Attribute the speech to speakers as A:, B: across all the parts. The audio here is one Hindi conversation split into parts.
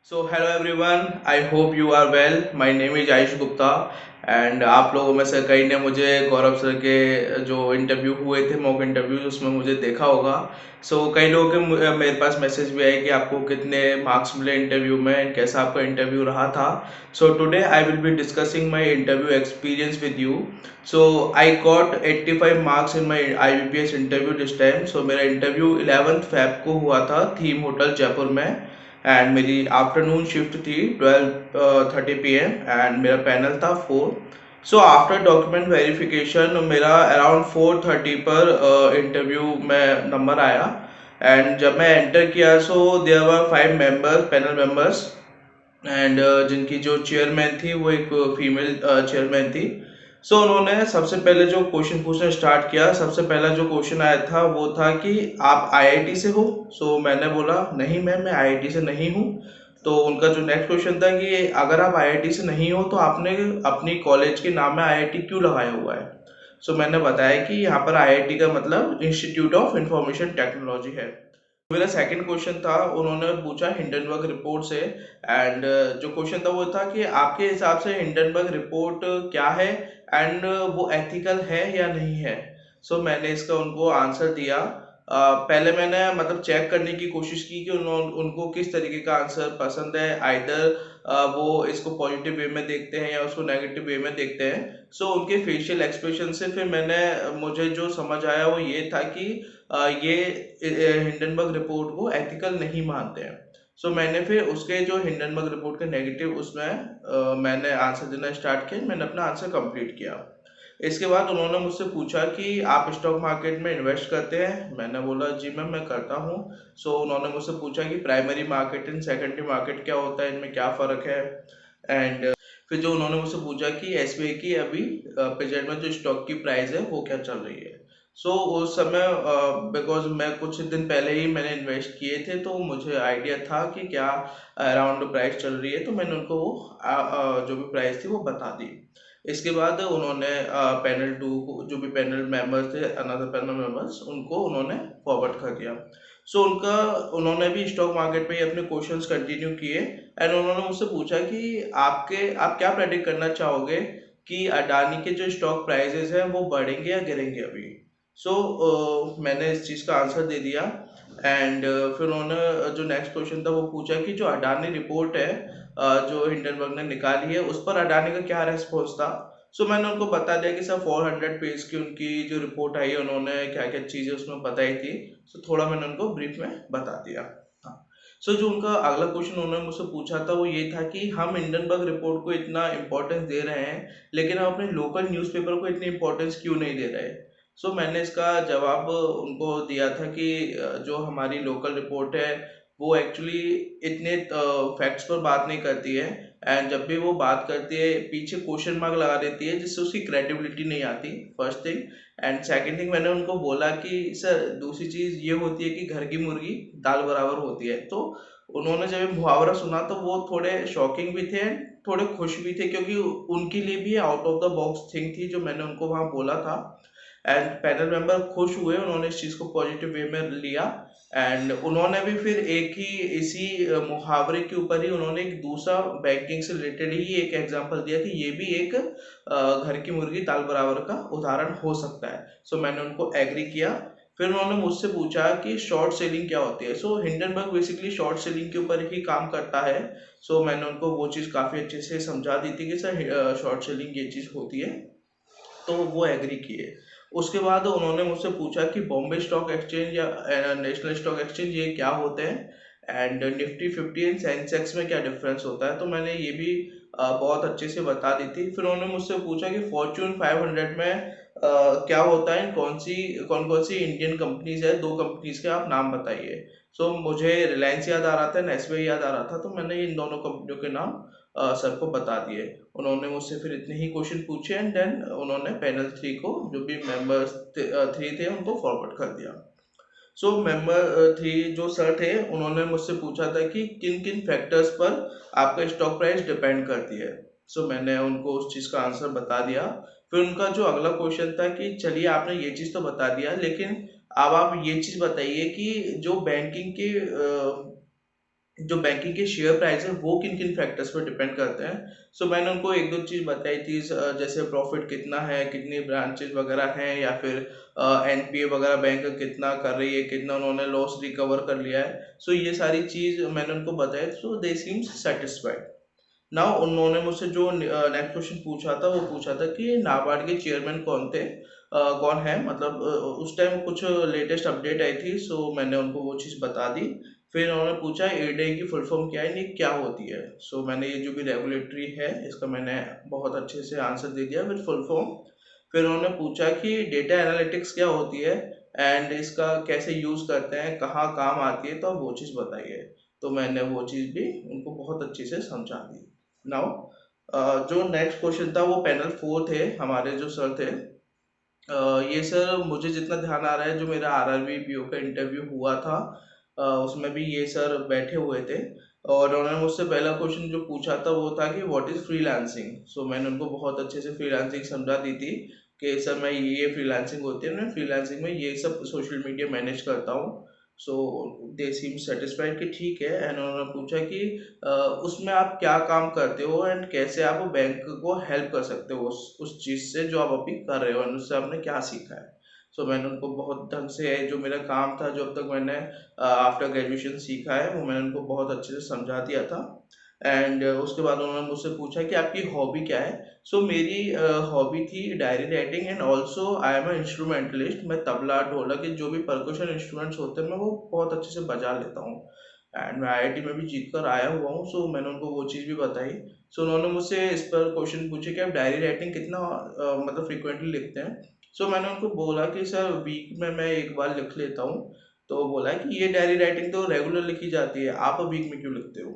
A: Hello everyone, I hope you are well. My name is Ayush Gupta and आप लोगों में से कई ने मुझे गौरव सर के जो इंटरव्यू हुए थे मॉक इंटरव्यू उसमें मुझे देखा होगा। कई लोगों के मेरे पास मैसेज भी आए कि आपको कितने मार्क्स मिले इंटरव्यू में and कैसा आपका इंटरव्यू रहा था। Today I will be discussing my interview experience with you. I got 85 marks in my IBPS interview this time. मेरा इंटरव्यू 11th फेब को हुआ था थीम होटल जयपुर में एंड मेरी आफ्टरनून शिफ्ट थी 12:30 PM एंड मेरा पैनल था 4। आफ्टर डॉक्यूमेंट वेरिफिकेशन मेरा अराउंड 4:30 पर इंटरव्यू में नंबर आया एंड जब मैं एंटर किया there were 5 members panel members and जिनकी जो चेयरमैन थी वो एक फीमेल चेयरमैन थी। उन्होंने सबसे पहले जो क्वेश्चन पूछना स्टार्ट किया, सबसे पहला जो क्वेश्चन आया था वो था कि आप आईआईटी से हो। मैंने बोला नहीं मैम, मैं आईआईटी से नहीं हूँ। तो उनका जो नेक्स्ट क्वेश्चन था कि अगर आप आईआईटी से नहीं हो तो आपने अपनी कॉलेज के नाम में आईआईटी क्यों लगाया हुआ है। मैंने बताया कि यहाँ पर आईआईटी का मतलब इंस्टीट्यूट ऑफ इंफॉर्मेशन टेक्नोलॉजी है। मेरा सेकंड क्वेश्चन था, उन्होंने पूछा हिंडनबर्ग रिपोर्ट से एंड जो क्वेश्चन था वो था कि आपके हिसाब से हिंडनबर्ग रिपोर्ट क्या है एंड वो एथिकल है या नहीं है। मैंने इसका उनको आंसर दिया। पहले मैंने मतलब चेक करने की कोशिश की कि उनको किस तरीके का आंसर पसंद है। आइदर वो इसको पॉजिटिव वे में देखते हैं या उसको नेगेटिव वे में देखते हैं। उनके फेशियल एक्सप्रेशन से फिर मुझे जो समझ आया वो ये था कि ये हिंडनबर्ग रिपोर्ट को एथिकल नहीं मानते हैं। मैंने फिर उसके जो हिंडनबर्ग रिपोर्ट के नेगेटिव उसमें मैंने आंसर देना स्टार्ट किया, मैंने अपना आंसर कंप्लीट किया। इसके बाद उन्होंने मुझसे पूछा कि आप स्टॉक मार्केट में इन्वेस्ट करते हैं। मैंने बोला जी मैम मैं करता हूँ। उन्होंने मुझसे पूछा कि primary market and secondary market क्या होता है, इनमें क्या फ़र्क है। एंड फिर जो उन्होंने मुझसे पूछा कि एसबीआई की अभी प्रेजेंट में जो स्टॉक की प्राइस है वो क्या चल रही है। उस समय बिकॉज मैं कुछ दिन पहले ही मैंने इन्वेस्ट किए थे तो मुझे आइडिया था कि क्या अराउंड प्राइस चल रही है, तो मैंने उनको वो जो भी प्राइस थी वो बता दी। इसके बाद उन्होंने पैनल टू को, जो भी पैनल मेंबर्स थे, अनदर पैनल मेंबर्स, उनको उन्होंने फॉरवर्ड कर दिया। उनका उन्होंने भी स्टॉक मार्केट पे ही अपने क्वेश्चंस कंटिन्यू किए एंड उन्होंने मुझसे पूछा कि आप क्या प्रेडिक्ट करना चाहोगे कि अडानी के जो स्टॉक प्राइसेस हैं वो बढ़ेंगे या गिरेंगे अभी। मैंने इस चीज़ का आंसर दे दिया एंड फिर उन्होंने जो नेक्स्ट क्वेश्चन था वो पूछा कि जो अडानी रिपोर्ट है जो हिंडनबर्ग ने निकाली है उस पर अडानी का क्या रेस्पॉन्स था। मैंने उनको बता दिया कि सर 400 पेज की उनकी जो रिपोर्ट आई है, उन्होंने क्या क्या चीज़ें उसमें बताई थी। थोड़ा मैंने उनको ब्रीफ में बता दिया। हाँ। जो उनका अगला क्वेश्चन उन्होंने मुझसे पूछा था वो ये था कि हम हिंडनबर्ग रिपोर्ट को इतना इम्पोर्टेंस दे रहे हैं लेकिन हम अपने लोकल न्यूज़पेपर को इतनी इम्पोर्टेंस क्यों नहीं दे रहे। मैंने इसका जवाब उनको दिया था कि जो हमारी लोकल रिपोर्ट है वो एक्चुअली इतने फैक्ट्स पर बात नहीं करती है एंड जब भी वो बात करती है पीछे क्वेश्चन मार्क लगा देती है जिससे उसकी क्रेडिबिलिटी नहीं आती, first thing. And second thing मैंने उनको बोला कि सर दूसरी चीज़ ये होती है कि घर की मुर्गी दाल बराबर होती है। तो उन्होंने जब ये मुहावरा सुना तो वो थोड़े शॉकिंग भी थे एंड थोड़े खुश भी थे क्योंकि उनके लिए भी out of the box thing थी जो मैंने उनको वहाँ बोला था। एंड पैनल मेंबर खुश हुए, उन्होंने इस चीज़ को पॉजिटिव वे में लिया एंड उन्होंने भी फिर एक ही इसी मुहावरे के ऊपर ही उन्होंने एक दूसरा बैंकिंग से रिलेटेड ही एक एग्जांपल दिया कि ये भी एक घर की मुर्गी दाल बराबर का उदाहरण हो सकता है। मैंने उनको एग्री किया। फिर उन्होंने मुझसे पूछा कि शॉर्ट सेलिंग क्या होती है। हिंडनबर्ग बेसिकली शॉर्ट सेलिंग के ऊपर ही काम करता है। मैंने उनको वो चीज़ काफ़ी अच्छे से समझा दी थी कि सर शॉर्ट सेलिंग ये चीज़ होती है, तो वो एग्री किए। उसके बाद उन्होंने मुझसे पूछा कि बॉम्बे स्टॉक एक्सचेंज या नेशनल स्टॉक एक्सचेंज ये क्या होते हैं एंड निफ्टी 50 एंड सेंसेक्स में क्या डिफरेंस होता है। तो मैंने ये भी बहुत अच्छे से बता दी थी। फिर उन्होंने मुझसे पूछा कि फॉर्च्यून 500 में क्या होता है, कौन कौन सी इंडियन कंपनीज है, दो कंपनीज के आप नाम बताइए। मुझे रिलायंस याद आ रहा था, एसबीआई याद आ रहा था, तो मैंने इन दोनों कंपनियों के नाम सर को बता दिए। उन्होंने मुझसे फिर इतने ही क्वेश्चन पूछे एंड देन उन्होंने पैनल 3 को, जो भी मेंबर्स 3 थे, उनको फॉरवर्ड कर दिया। मेंबर 3 जो सर थे उन्होंने मुझसे पूछा था कि किन किन फैक्टर्स पर आपका स्टॉक प्राइस डिपेंड करती है। मैंने उनको उस चीज़ का आंसर बता दिया। फिर उनका जो अगला क्वेश्चन था कि चलिए आपने ये चीज़ तो बता दिया लेकिन अब आप ये चीज़ बताइए कि जो बैंकिंग के जो बैंकिंग के शेयर प्राइस है वो किन किन फैक्टर्स पर डिपेंड करते हैं। सो मैंने उनको एक दो चीज़ बताई थी, जैसे प्रॉफिट कितना है, कितनी ब्रांचेस वगैरह हैं, या फिर एनपीए वगैरह बैंक कितना कर रही है, कितना उन्होंने लॉस रिकवर कर लिया है। सो ये सारी चीज़ मैंने उनको बताई, सो दे सीम्स सेटिस्फाइड। नाउ उन्होंने मुझसे जो नेक्स्ट क्वेश्चन पूछा था, वो पूछा था कि नाबार्ड के चेयरमैन कौन थे, कौन है, मतलब उस टाइम कुछ लेटेस्ट अपडेट आई थी, सो मैंने उनको वो चीज़ बता दी। फिर उन्होंने पूछा एडीआई की फुल फॉर्म क्या है, ये क्या होती है। सो मैंने ये जो भी रेगुलेटरी है इसका मैंने बहुत अच्छे से आंसर दे दिया विद फुल फॉर्म। फिर उन्होंने पूछा कि डेटा एनालिटिक्स क्या होती है एंड इसका कैसे यूज़ करते हैं, कहाँ काम आती है, तो आप वो चीज़ बताइए। तो मैंने वो चीज़ भी उनको बहुत अच्छे से समझा दी। नाउ जो नेक्स्ट क्वेश्चन था वो पैनल 4 थे, हमारे जो सर थे। ये सर मुझे जितना ध्यान आ रहा है, जो मेरा आरआरबी पीओ का इंटरव्यू हुआ था उसमें भी ये सर बैठे हुए थे। और उन्होंने मुझसे पहला क्वेश्चन जो पूछा था वो था कि व्हाट इज़ फ्रीलांसिंग। सो मैंने उनको बहुत अच्छे से फ्रीलांसिंग समझा दी थी कि सर मैं ये फ्रीलांसिंग होती है, मैं फ्रीलांसिंग में ये सब सोशल मीडिया मैनेज करता हूँ। सो दे सीम सेटिस्फाइड कि ठीक है। एंड उन्होंने पूछा कि उसमें आप क्या काम करते हो एंड कैसे आप बैंक को हेल्प कर सकते हो उस चीज़ से जो आप अभी कर रहे हो, एंड उससे आपने क्या सीखा है। सो मैंने उनको बहुत ढंग से जो मेरा काम था, जो अब तक मैंने आफ्टर ग्रेजुएशन सीखा है, वो मैंने उनको बहुत अच्छे से समझा दिया था। एंड उसके बाद उन्होंने मुझसे पूछा कि आपकी हॉबी क्या है। सो मेरी हॉबी थी diary writing, and also I am a instrumentalist. मैं तबला, ढोलक, ये जो भी परकशन इंस्ट्रूमेंट्स होते हैं मैं वो बहुत अच्छे से बजा लेता हूँ। एंड मैं आईआईटी में भी जीत कर आया हुआ हूँ। सो मैंने उनको वो चीज़ भी बताई। सो उन्होंने मुझसे इस पर क्वेश्चन पूछे कि आप डायरी राइटिंग कितना मतलब फ्रिक्वेंटली लिखते हैं। सो मैंने उनको बोला कि सर वीक में मैं एक बार लिख लेता हूँ। तो बोला कि ये डायरी राइटिंग तो रेगुलर लिखी जाती है, आप वीक में क्यों लिखते हो।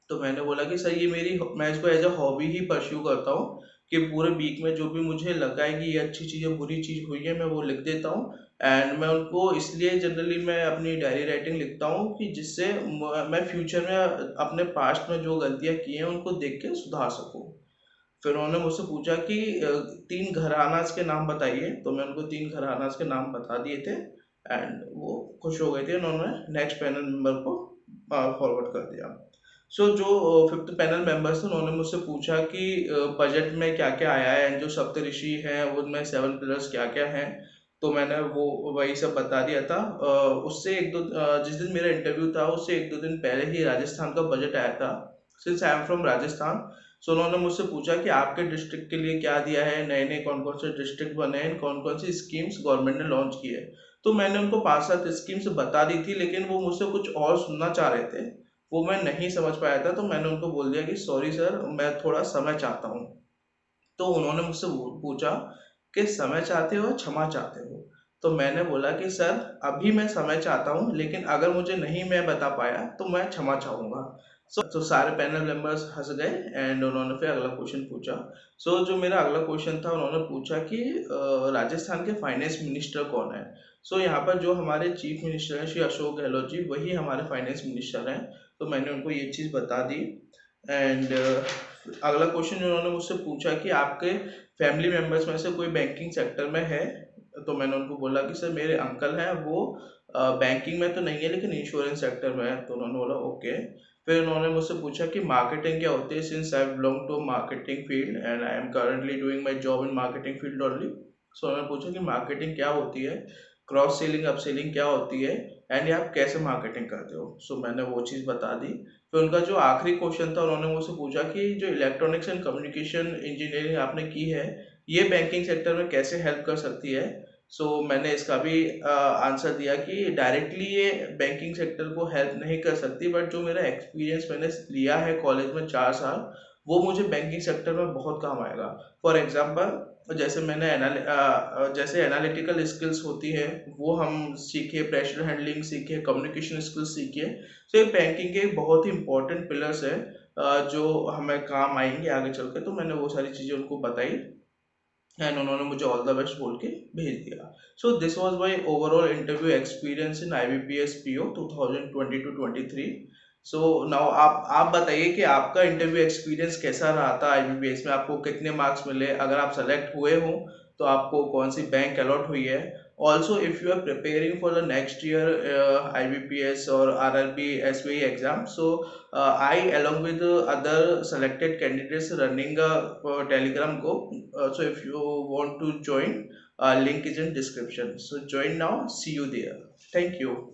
A: तो मैंने बोला कि सर ये मैं इसको एज अ हॉबी ही परस्यू करता हूँ, कि पूरे वीक में जो भी मुझे लगा है कि ये अच्छी चीज़ है, बुरी चीज़ हुई है, मैं वो लिख देता हूँ। एंड मैं उनको इसलिए जनरली मैं अपनी डायरी राइटिंग लिखता हूँ कि जिससे मैं फ्यूचर में अपने पास्ट में जो गलतियाँ की हैं उनको देख के सुधार सकूँ। फिर उन्होंने मुझसे पूछा कि 3 घरानास के नाम बताइए। तो मैं उनको 3 घरानास के नाम बता दिए थे। एंड वो खुश हो गए थे। उन्होंने नेक्स्ट पैनल मेंबर को फॉरवर्ड कर दिया। सो जो फिफ्थ पैनल मेंबर्स थे उन्होंने मुझसे पूछा कि बजट में क्या क्या आया है, एंड जो सप्तऋषि हैं उनमें 7 पिलर्स क्या क्या हैं। तो मैंने वो वही सब बता दिया था। उससे एक दो जिस दिन मेरा इंटरव्यू था उससे एक दो दिन पहले ही राजस्थान का बजट आया था, since I am from Rajasthan. So उन्होंने मुझसे पूछा कि आपके डिस्ट्रिक्ट के लिए क्या दिया है, नए नए कौन कौन से डिस्ट्रिक्ट बने हैं, कौन कौन सी स्कीम्स गवर्नमेंट ने लॉन्च की है। तो मैंने उनको 5-7 स्कीम्स बता दी थी, लेकिन वो मुझसे कुछ और सुनना चाह रहे थे। वो मैं नहीं समझ पाया था, तो मैंने उनको बोल दिया कि सॉरी सर, मैं थोड़ा समय चाहता हूँ। तो उन्होंने मुझसे पूछा कि समय चाहते हो या क्षमा चाहते हो। तो मैंने बोला कि सर अभी मैं समय चाहता हूँ, लेकिन अगर मुझे नहीं मैं बता पाया तो मैं क्षमा चाहूँगा। तो सारे पैनल मेंबर्स हंस गए। एंड उन्होंने फिर अगला क्वेश्चन पूछा। जो मेरा अगला क्वेश्चन था, उन्होंने पूछा कि राजस्थान के फाइनेंस मिनिस्टर कौन है। यहाँ पर जो हमारे चीफ मिनिस्टर हैं श्री अशोक गहलोत जी, वही हमारे फाइनेंस मिनिस्टर हैं। तो मैंने उनको ये चीज़ बता दी। एंड अगला क्वेश्चन उन्होंने मुझसे पूछा कि आपके फैमिली मेंबर्स में से कोई बैंकिंग सेक्टर में है। तो मैंने उनको बोला कि सर मेरे अंकल हैं, वो बैंकिंग में तो नहीं है लेकिन इंश्योरेंस सेक्टर में है। तो उन्होंने बोला ओके। फिर उन्होंने मुझसे पूछा कि मार्केटिंग क्या होती है, since I belong to marketing field and I am currently doing my job in marketing field only. So उन्होंने पूछा कि मार्केटिंग क्या होती है, क्रॉस सेलिंग अप सेलिंग क्या होती है, एंड आप कैसे मार्केटिंग करते हो। मैंने वो चीज़ बता दी। फिर उनका जो आखिरी क्वेश्चन था, उन्होंने मुझसे पूछा कि जो इलेक्ट्रॉनिक्स एंड कम्युनिकेशन इंजीनियरिंग आपने की है, ये बैंकिंग सेक्टर में कैसे हेल्प कर सकती है। मैंने इसका भी आंसर दिया कि डायरेक्टली ये बैंकिंग सेक्टर को हेल्प नहीं कर सकती, बट जो मेरा एक्सपीरियंस मैंने लिया है कॉलेज में 4 साल, वो मुझे बैंकिंग सेक्टर में बहुत काम आएगा। फॉर एग्जांपल जैसे जैसे एनालिटिकल स्किल्स होती है वो हम सीखे, प्रेशर हैंडलिंग सीखे, कम्युनिकेशन स्किल्स सीखे। ये बैंकिंग के बहुत ही इंपॉर्टेंट पिलर्स है जो हमें काम आएंगे आगे चल के। तो मैंने वो सारी चीज़ें उनको बताई, एंड उन्होंने मुझे ऑल द बेस्ट बोल के भेज दिया। This was my overall interview experience in IBPS PO 2020-23। Now आप बताइए कि आपका इंटरव्यू एक्सपीरियंस कैसा रहा था आईबीपीएस में, आपको कितने मार्क्स मिले, अगर आप सेलेक्ट हुए हो तो आपको कौन सी बैंक अलॉट हुई है, Also, if you are preparing for the next year IBPS or RRB SVE exam, so I along with the other selected candidates running a Telegram group. So if you want to join, link is in description. So join now. See you there. Thank you.